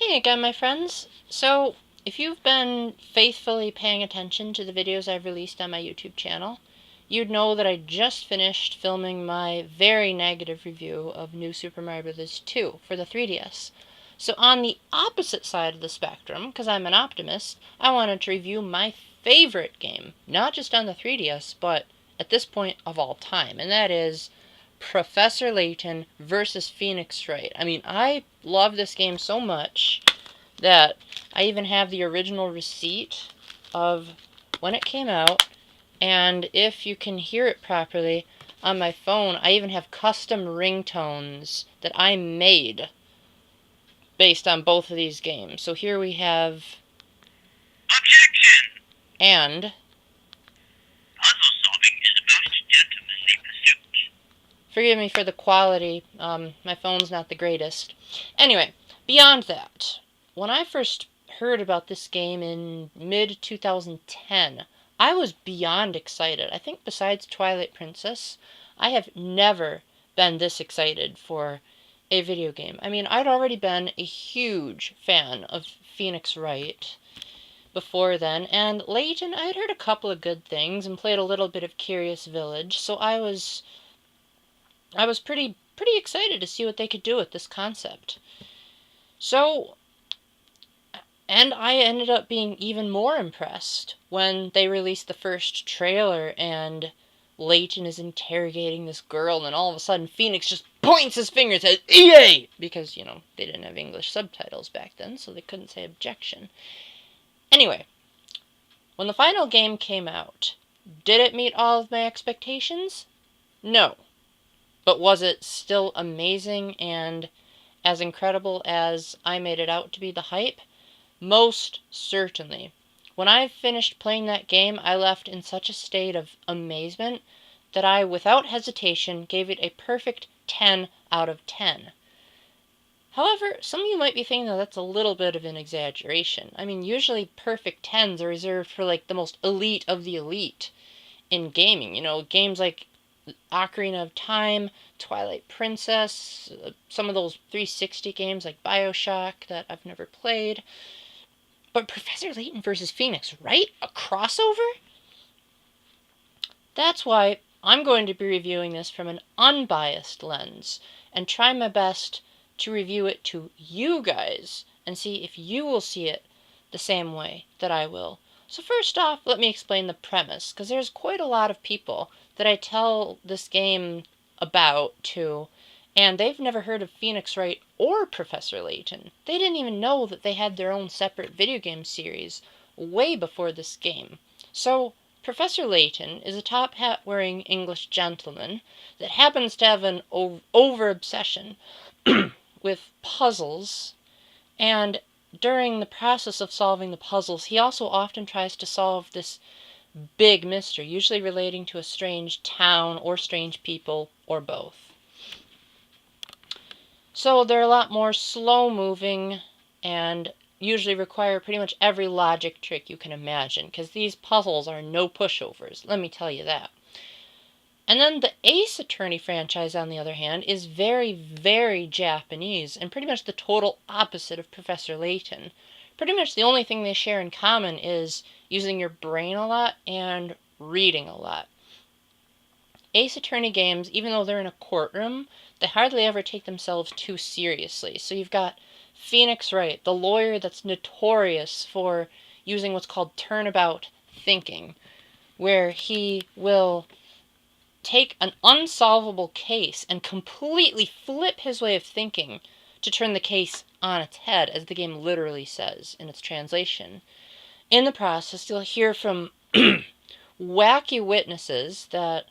Hey again, my friends. So, if you've been faithfully paying attention to the videos I've released on my YouTube channel, you'd know that I just finished filming my very negative review of New Super Mario Bros. 2 for the 3DS. So on the opposite side of the spectrum, because I'm an optimist, I wanted to review my favorite game, not just on the 3DS, but at this point of all time, and that is Professor Layton versus Phoenix Wright. I mean, I love this game so much that I even have the original receipt of when it came out, and if you can hear it properly on my phone, I even have custom ringtones that I made based on both of these games. So here we have Objection! and Puzzle solving is the most gentlemanly pursuit. forgive me for the quality, my phone's not the greatest. Anyway, beyond that, when I first heard about this game in mid-2010, I was beyond excited. I think besides Twilight Princess, I have never been this excited for a video game. I mean, I'd already been a huge fan of Phoenix Wright before then, and Layton, I had heard a couple of good things and played a little bit of Curious Village, so I was pretty excited to see what they could do with this concept. So, and I ended up being even more impressed when they released the first trailer and Layton is interrogating this girl, and then all of a sudden Phoenix just points his finger and says, EA! Because, they didn't have English subtitles back then, so they couldn't say objection. Anyway, when the final game came out, did it meet all of my expectations? No. But was it still amazing and as incredible as I made it out to be the hype? Most certainly. When I finished playing that game, I left in such a state of amazement that I, without hesitation, gave it a perfect 10 out of 10. However, some of you might be thinking that that's a little bit of an exaggeration. I mean, usually perfect 10s are reserved for, like, the most elite of the elite in gaming. Games like Ocarina of Time, Twilight Princess, some of those 360 games like Bioshock that I've never played. But Professor Layton versus Phoenix, right? A crossover? That's why I'm going to be reviewing this from an unbiased lens and try my best to review it to you guys and see if you will see it the same way that I will. So first off, let me explain the premise, because there's quite a lot of people that I tell this game about to, and they've never heard of Phoenix Wright or Professor Layton. They didn't even know that they had their own separate video game series way before this game. So, Professor Layton is a top hat wearing English gentleman that happens to have an over obsession with puzzles, and during the process of solving the puzzles, he also often tries to solve this big mystery, usually relating to a strange town or strange people or both. So they're a lot more slow-moving and usually require pretty much every logic trick you can imagine, because these puzzles are no pushovers, let me tell you that. And then the Ace Attorney franchise, on the other hand, is very, very Japanese, and pretty much the total opposite of Professor Layton. Pretty much the only thing they share in common is using your brain a lot and reading a lot. Ace Attorney games, even though they're in a courtroom, they hardly ever take themselves too seriously. So you've got Phoenix Wright, the lawyer that's notorious for using what's called turnabout thinking, where he will take an unsolvable case and completely flip his way of thinking to turn the case on its head, as the game literally says in its translation. In the process, you'll hear from wacky witnesses that,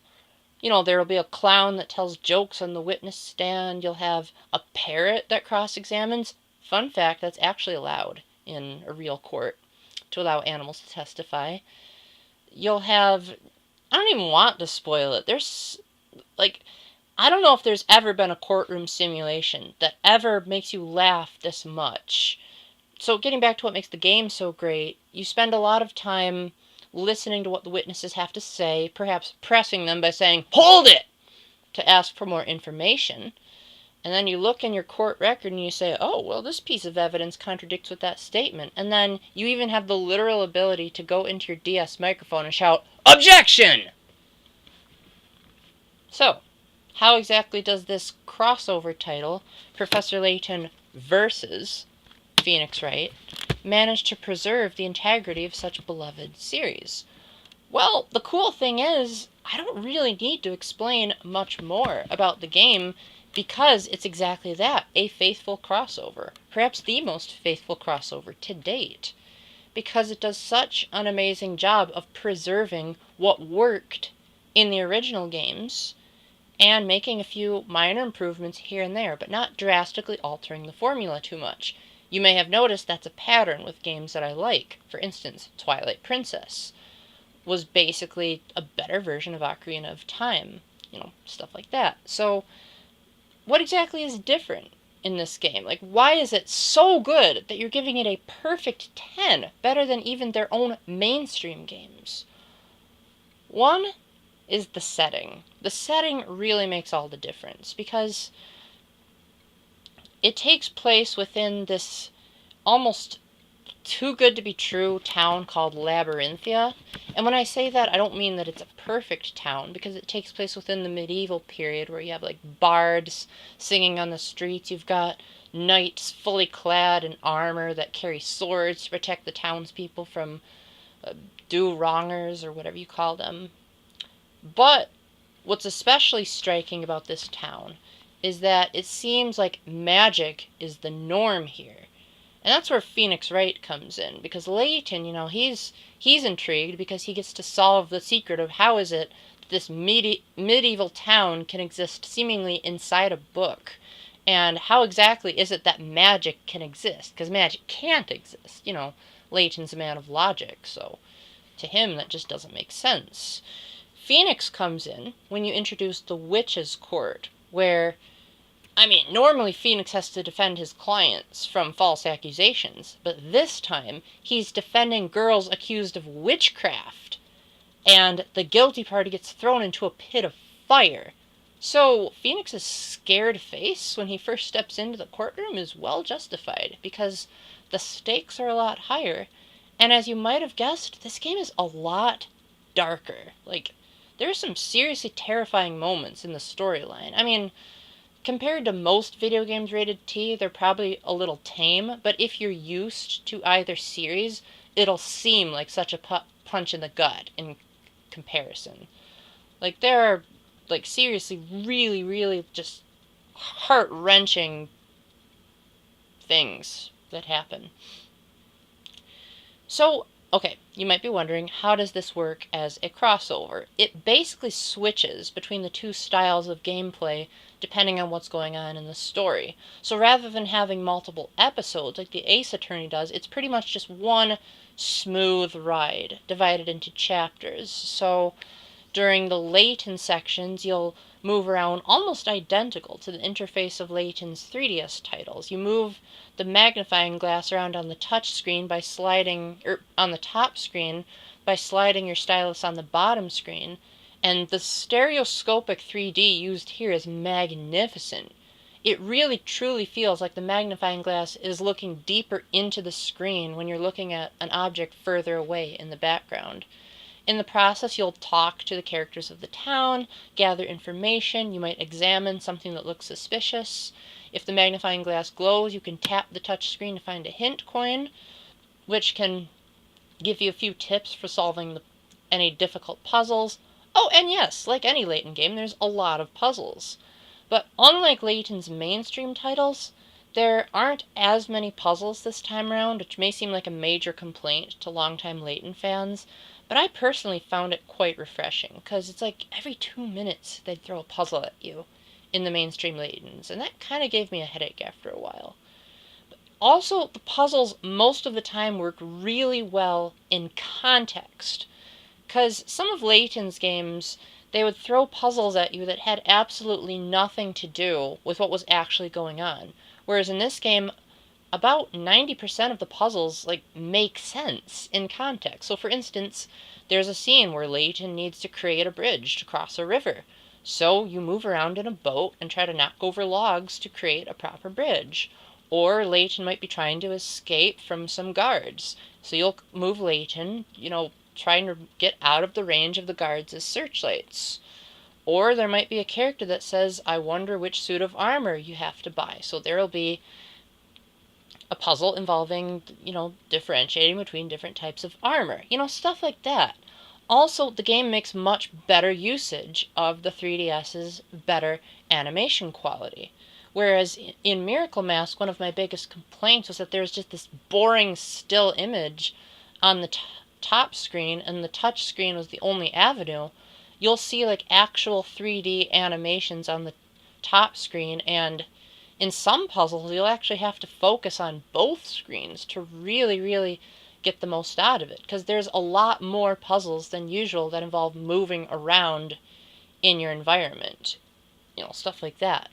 there will be a clown that tells jokes on the witness stand. You'll have a parrot that cross-examines. Fun fact, that's actually allowed in a real court, to allow animals to testify. You'll have, I don't even want to spoil it. I don't know if there's ever been a courtroom simulation that ever makes you laugh this much. So getting back to what makes the game so great, you spend a lot of time listening to what the witnesses have to say, perhaps pressing them by saying, "Hold it!" to ask for more information. And then you look in your court record and you say, oh, well, this piece of evidence contradicts with that statement. And then you even have the literal ability to go into your DS microphone and shout, "Objection!" So, how exactly does this crossover title, Professor Layton versus Phoenix Wright, manage to preserve the integrity of such a beloved series? Well, the cool thing is, I don't really need to explain much more about the game because it's exactly that, a faithful crossover. Perhaps the most faithful crossover to date. Because it does such an amazing job of preserving what worked in the original games and making a few minor improvements here and there, but not drastically altering the formula too much. You may have noticed that's a pattern with games that I like. For instance, Twilight Princess was basically a better version of Ocarina of Time. Stuff like that. So, what exactly is different in this game? Like, why is it so good that you're giving it a perfect 10, better than even their own mainstream games? One is the setting. The setting really makes all the difference because it takes place within this almost too good to be true town called Labyrinthia. And when I say that, I don't mean that it's a perfect town, because it takes place within the medieval period where you have like bards singing on the streets. You've got knights fully clad in armor that carry swords to protect the townspeople from do-wrongers or whatever you call them. But what's especially striking about this town is that it seems like magic is the norm here. And that's where Phoenix Wright comes in, because Layton, he's intrigued because he gets to solve the secret of how is it that this medieval town can exist seemingly inside a book, and how exactly is it that magic can exist, because magic can't exist. Layton's a man of logic, so to him that just doesn't make sense. Phoenix comes in when you introduce the Witch's Court, where normally Phoenix has to defend his clients from false accusations, but this time he's defending girls accused of witchcraft, and the guilty party gets thrown into a pit of fire. So Phoenix's scared face when he first steps into the courtroom is well justified, because the stakes are a lot higher, and as you might have guessed, this game is a lot darker. Like, there are some seriously terrifying moments in the storyline. Compared to most video games rated T, they're probably a little tame, but if you're used to either series, it'll seem like such a punch in the gut in comparison. Like, there are, seriously, really, really just heart-wrenching things that happen. So, okay, you might be wondering, how does this work as a crossover? It basically switches between the two styles of gameplay depending on what's going on in the story. So rather than having multiple episodes like the Ace Attorney does, it's pretty much just one smooth ride divided into chapters. So during the Layton sections, you'll move around almost identical to the interface of Layton's 3DS titles. You move the magnifying glass around on the touch screen by sliding, on the top screen by sliding your stylus on the bottom screen, and the stereoscopic 3D used here is magnificent. It really truly feels like the magnifying glass is looking deeper into the screen when you're looking at an object further away in the background. In the process, you'll talk to the characters of the town, gather information, you might examine something that looks suspicious. If the magnifying glass glows, you can tap the touch screen to find a hint coin, which can give you a few tips for solving any difficult puzzles. Oh, and yes, like any Layton game, there's a lot of puzzles. But unlike Layton's mainstream titles, there aren't as many puzzles this time around, which may seem like a major complaint to longtime Layton fans, but I personally found it quite refreshing, because it's like every 2 minutes they'd throw a puzzle at you in the mainstream Laytons, and that kind of gave me a headache after a while. But also, the puzzles most of the time work really well in context, because some of Layton's games, they would throw puzzles at you that had absolutely nothing to do with what was actually going on. Whereas in this game, about 90% of the puzzles, make sense in context. So for instance, there's a scene where Layton needs to create a bridge to cross a river. So you move around in a boat and try to knock over logs to create a proper bridge. Or Layton might be trying to escape from some guards. So you'll move Layton, trying to get out of the range of the guards' searchlights. Or there might be a character that says, I wonder which suit of armor you have to buy. So there'll be a puzzle involving, differentiating between different types of armor. Stuff like that. Also, the game makes much better usage of the 3DS's better animation quality. Whereas in Miracle Mask, one of my biggest complaints was that there was just this boring still image on the top screen, and the touch screen was the only avenue. You'll see like actual 3D animations on the top screen, and in some puzzles you'll actually have to focus on both screens to really, really get the most out of it, because there's a lot more puzzles than usual that involve moving around in your environment. Stuff like that.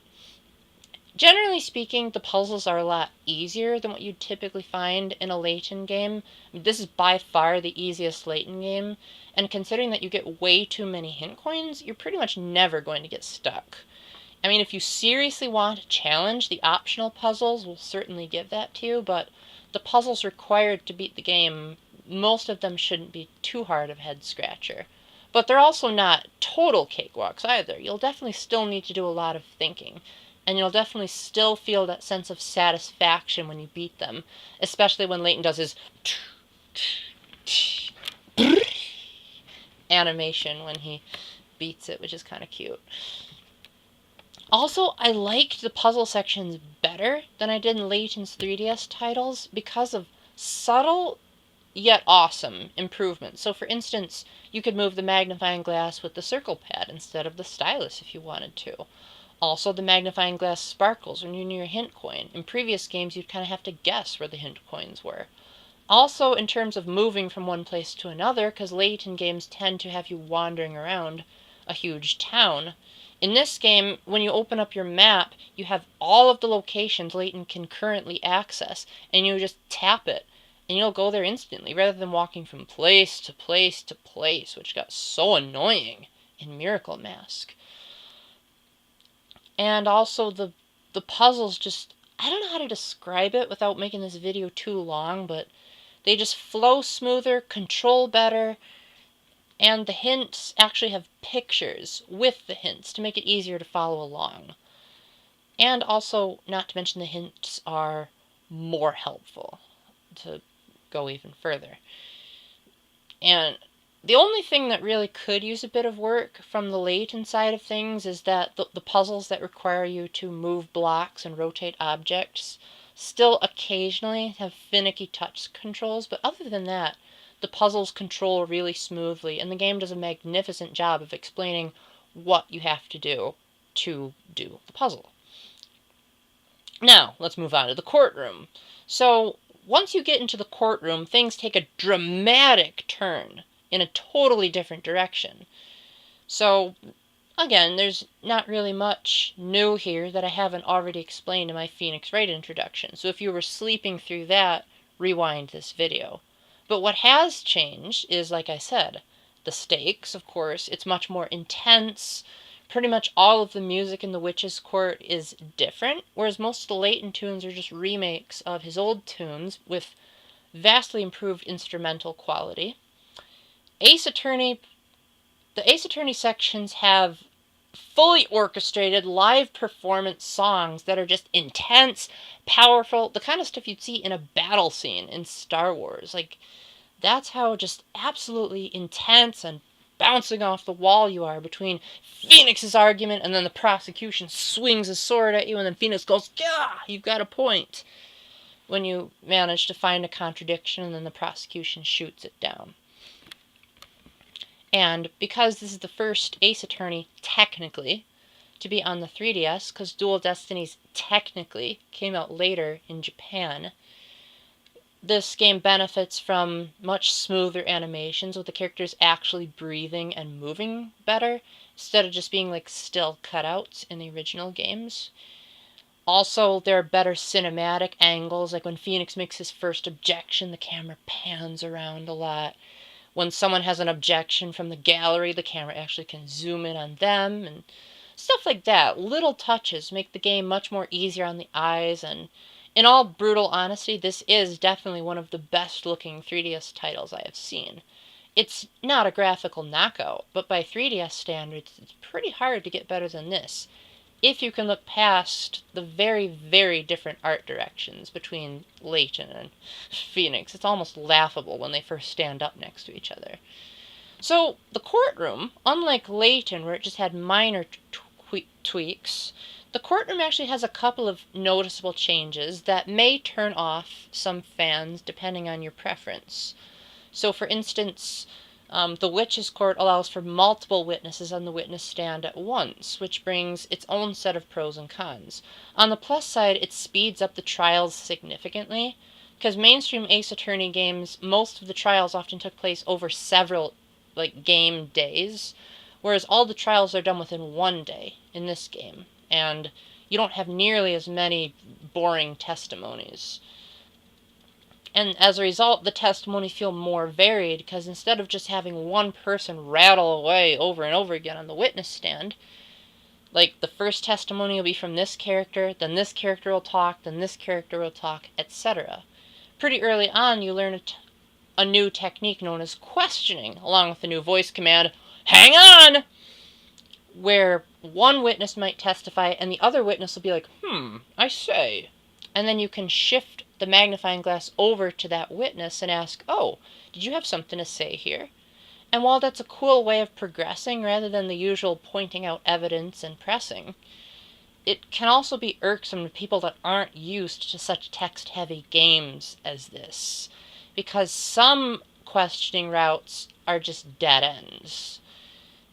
Generally speaking, the puzzles are a lot easier than what you'd typically find in a Layton game. This is by far the easiest Layton game, and considering that you get way too many hint coins, you're pretty much never going to get stuck. I mean, if you seriously want a challenge, the optional puzzles will certainly give that to you, but the puzzles required to beat the game, most of them shouldn't be too hard of a head scratcher. But they're also not total cakewalks either. You'll definitely still need to do a lot of thinking, and you'll definitely still feel that sense of satisfaction when you beat them, especially when Layton does his animation when he beats it, which is kind of cute. Also, I liked the puzzle sections better than I did in Layton's 3DS titles because of subtle yet awesome improvements. So for instance, you could move the magnifying glass with the circle pad instead of the stylus if you wanted to. Also, the magnifying glass sparkles when you're near a hint coin. In previous games, you'd kind of have to guess where the hint coins were. Also, in terms of moving from one place to another, because Layton games tend to have you wandering around a huge town, in this game, when you open up your map, you have all of the locations Layton can currently access, and you just tap it, and you'll go there instantly, rather than walking from place to place to place, which got so annoying in Miracle Mask. And also, the puzzles just, I don't know how to describe it without making this video too long, but they just flow smoother, control better, and the hints actually have pictures with the hints to make it easier to follow along. And also, not to mention, the hints are more helpful to go even further. And the only thing that really could use a bit of work from the Layton side of things is that the puzzles that require you to move blocks and rotate objects still occasionally have finicky touch controls, but other than that, the puzzles control really smoothly, and the game does a magnificent job of explaining what you have to do the puzzle. Now, let's move on to the courtroom. So, once you get into the courtroom, things take a dramatic turn in a totally different direction. So, again, there's not really much new here that I haven't already explained in my Phoenix Wright introduction. So if you were sleeping through that, rewind this video. But what has changed is, like I said, the stakes, of course. It's much more intense. Pretty much all of the music in the Witch's Court is different, whereas most of the Layton tunes are just remakes of his old tunes with vastly improved instrumental quality. The Ace Attorney sections have fully orchestrated live performance songs that are just intense, powerful, the kind of stuff you'd see in a battle scene in Star Wars. Like, that's how just absolutely intense and bouncing off the wall you are between Phoenix's argument and then the prosecution swings a sword at you and then Phoenix goes, "Yeah, you've got a point," when you manage to find a contradiction and then the prosecution shoots it down. And because this is the first Ace Attorney, technically, to be on the 3DS, because Dual Destinies technically came out later in Japan, this game benefits from much smoother animations with the characters actually breathing and moving better, instead of just being like still cutouts in the original games. Also, there are better cinematic angles, like when Phoenix makes his first objection, the camera pans around a lot. when someone has an objection from the gallery, the camera actually can zoom in on them, and stuff like that. Little touches make the game much more easier on the eyes, and in all brutal honesty, this is definitely one of the best looking 3DS titles I have seen. It's not a graphical knockout, but by 3DS standards, it's pretty hard to get better than this, if you can look past the very, very different art directions between Layton and Phoenix. It's almost laughable when they first stand up next to each other. So, the courtroom, unlike Layton, where it just had minor tweaks, the courtroom actually has a couple of noticeable changes that may turn off some fans depending on your preference. So, for instance, the witch's court allows for multiple witnesses on the witness stand at once, which brings its own set of pros and cons. On the plus side, it speeds up the trials significantly, because mainstream Ace Attorney games, most of the trials often took place over several, game days, whereas all the trials are done within one day in this game, and you don't have nearly as many boring testimonies. And as a result, the testimonies feel more varied, because instead of just having one person rattle away over and over again on the witness stand, like the first testimony will be from this character, then this character will talk, then this character will talk, etc. Pretty early on, you learn a new technique known as questioning, along with the new voice command, "Hang on!" where one witness might testify and the other witness will be like, I say. And then you can shift the magnifying glass over to that witness and ask, oh, did you have something to say here? And while that's a cool way of progressing rather than the usual pointing out evidence and pressing, it can also be irksome to people that aren't used to such text-heavy games as this, because some questioning routes are just dead ends.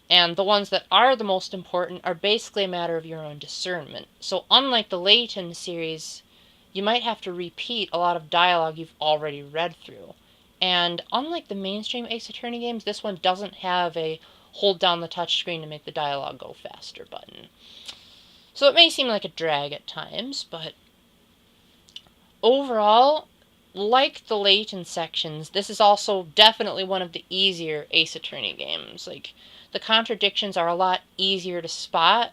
And the ones that are the most important are basically a matter of your own discernment. So unlike the Layton series, you might have to repeat a lot of dialogue you've already read through. And unlike the mainstream Ace Attorney games, this one doesn't have a hold down the touchscreen to make the dialogue go faster button. So it may seem like a drag at times, but overall, like the Layton sections, this is also definitely one of the easier Ace Attorney games. The contradictions are a lot easier to spot,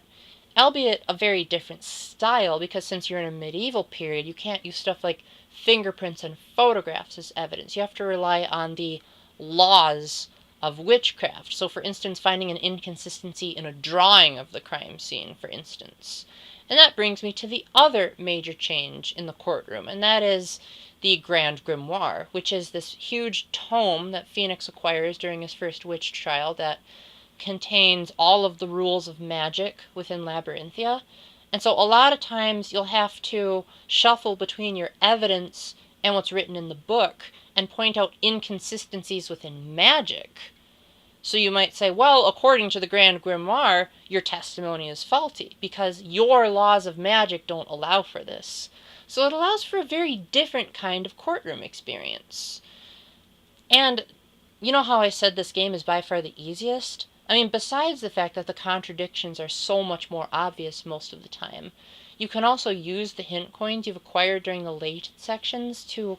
albeit a very different style, because since you're in a medieval period, you can't use stuff like fingerprints and photographs as evidence. You have to rely on the laws of witchcraft. So, for instance, finding an inconsistency in a drawing of the crime scene, for instance. And that brings me to the other major change in the courtroom, and that is the Grand Grimoire, which is this huge tome that Phoenix acquires during his first witch trial that contains all of the rules of magic within Labyrinthia. And so a lot of times you'll have to shuffle between your evidence and what's written in the book and point out inconsistencies within magic. So you might say, well, according to the Grand Grimoire, your testimony is faulty because your laws of magic don't allow for this. So it allows for a very different kind of courtroom experience. And you know how I said this game is by far the easiest? I mean, besides the fact that the contradictions are so much more obvious most of the time, you can also use the hint coins you've acquired during the late sections to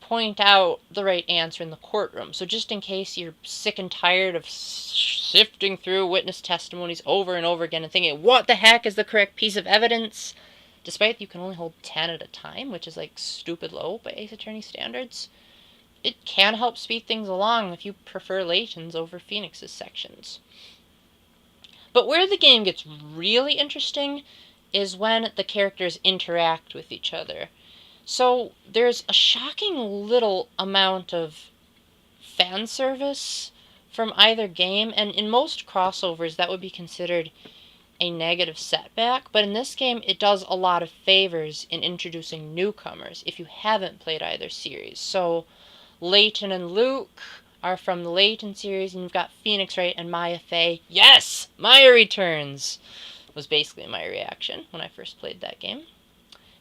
point out the right answer in the courtroom. So just in case you're sick and tired of sifting through witness testimonies over and over again and thinking, what the heck is the correct piece of evidence? Despite you can only hold 10 at a time, which is stupid low by Ace Attorney standards. It can help speed things along if you prefer Layton's over Phoenix's sections. But where the game gets really interesting is when the characters interact with each other. So there's a shocking little amount of fan service from either game, and in most crossovers that would be considered a negative setback, but in this game it does a lot of favors in introducing newcomers if you haven't played either series. So Layton and Luke are from the Layton series, and you've got Phoenix Wright and Maya Fey. Yes! Maya returns! Was basically my reaction when I first played that game.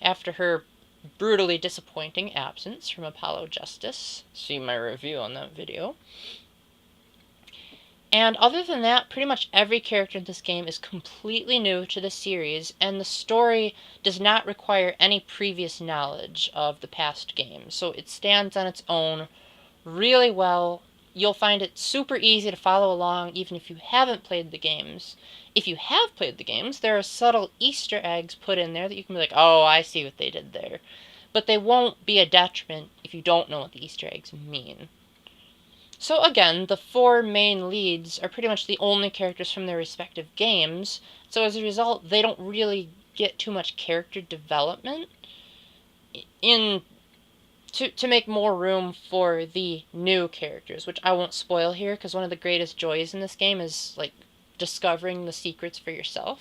After her brutally disappointing absence from Apollo Justice. See my review on that video. And other than that, pretty much every character in this game is completely new to the series, and the story does not require any previous knowledge of the past games. So it stands on its own really well, you'll find it super easy to follow along even if you haven't played the games. If you have played the games, there are subtle Easter eggs put in there that you can be like, oh, I see what they did there. But they won't be a detriment if you don't know what the Easter eggs mean. So again, the four main leads are pretty much the only characters from their respective games, so as a result, they don't really get too much character development in to make more room for the new characters, which I won't spoil here, because one of the greatest joys in this game is, like, discovering the secrets for yourself.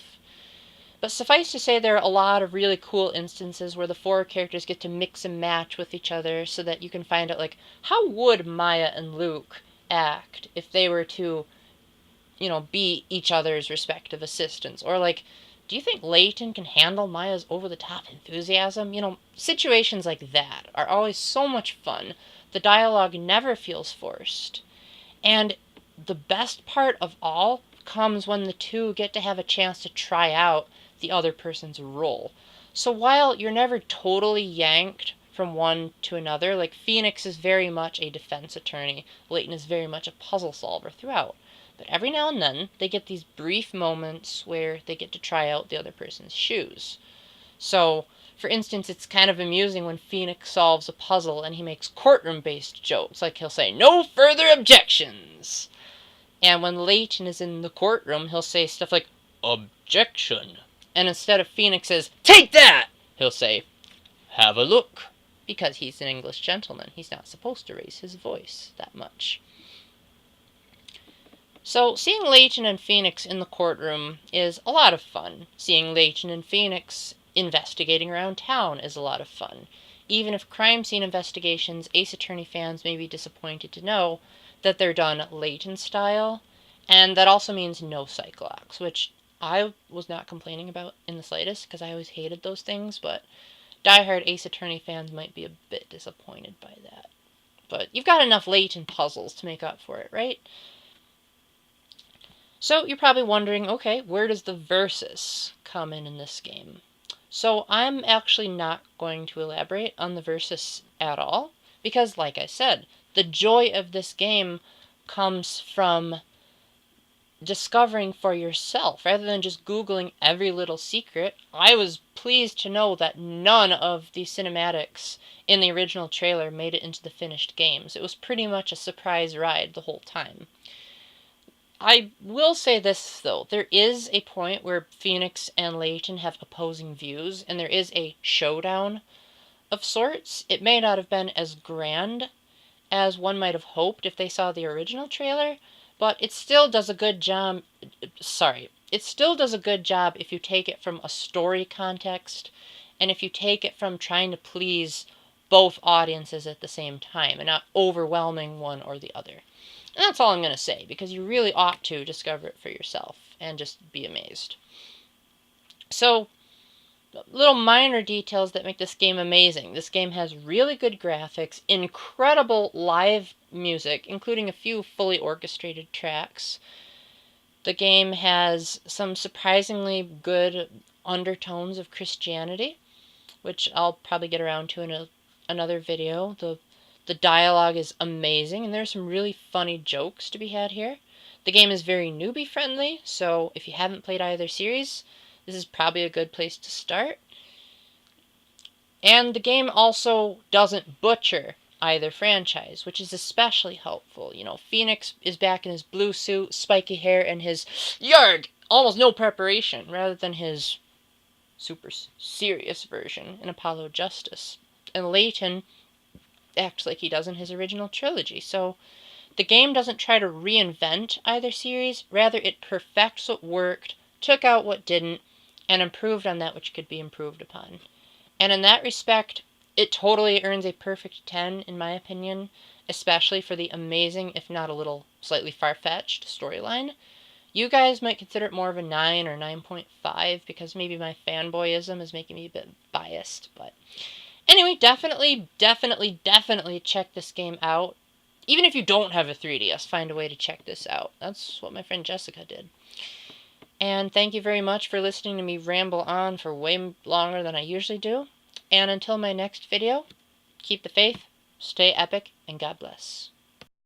But suffice to say, there are a lot of really cool instances where the four characters get to mix and match with each other so that you can find out, like, how would Maya and Luke act if they were to, be each other's respective assistants? Or, like, do you think Layton can handle Maya's over-the-top enthusiasm? Situations like that are always so much fun. The dialogue never feels forced. And the best part of all comes when the two get to have a chance to try out the other person's role. So while you're never totally yanked from one to another, like Phoenix is very much a defense attorney, Layton is very much a puzzle solver throughout. But every now and then, they get these brief moments where they get to try out the other person's shoes. So, for instance, it's kind of amusing when Phoenix solves a puzzle and he makes courtroom-based jokes. Like, he'll say, "No further objections!" And when Layton is in the courtroom, he'll say stuff like, "Objection!" And instead of Phoenix says, "Take that!" he'll say, "Have a look." Because he's an English gentleman. He's not supposed to raise his voice that much. So, seeing Layton and Phoenix in the courtroom is a lot of fun. Seeing Layton and Phoenix investigating around town is a lot of fun. Even if crime scene investigations, Ace Attorney fans may be disappointed to know that they're done Layton style, and that also means no psych locks, which I was not complaining about in the slightest, because I always hated those things, but diehard Ace Attorney fans might be a bit disappointed by that. But you've got enough Layton puzzles to make up for it, right? So you're probably wondering, okay, where does the versus come in this game? So I'm actually not going to elaborate on the versus at all, because like I said, the joy of this game comes from discovering for yourself, rather than just Googling every little secret. I was pleased to know that none of the cinematics in the original trailer made it into the finished games. It was pretty much a surprise ride the whole time. I will say this, though. There is a point where Phoenix and Layton have opposing views, and there is a showdown of sorts. It may not have been as grand as one might have hoped if they saw the original trailer, but it still does a good job. It still does a good job if you take it from a story context, and if you take it from trying to please both audiences at the same time, and not overwhelming one or the other. And that's all I'm going to say, because you really ought to discover it for yourself and just be amazed. So, little minor details that make this game amazing. This game has really good graphics, incredible live music, including a few fully orchestrated tracks. The game has some surprisingly good undertones of Christianity, which I'll probably get around to in another video. The dialogue is amazing, and there's some really funny jokes to be had here. The game is very newbie-friendly, so if you haven't played either series, this is probably a good place to start. And the game also doesn't butcher either franchise, which is especially helpful. Phoenix is back in his blue suit, spiky hair, and his yarg! Almost no preparation, rather than his super serious version in Apollo Justice. And Layton acts like he does in his original trilogy. So the game doesn't try to reinvent either series, rather it perfects what worked, took out what didn't, and improved on that which could be improved upon. And in that respect, it totally earns a perfect 10, in my opinion, especially for the amazing, if not a little slightly far-fetched, storyline. You guys might consider it more of a 9 or 9.5, because maybe my fanboyism is making me a bit biased, but anyway, definitely check this game out. Even if you don't have a 3DS, find a way to check this out. That's what my friend Jessica did. And thank you very much for listening to me ramble on for way longer than I usually do. And until my next video, keep the faith, stay epic, and God bless.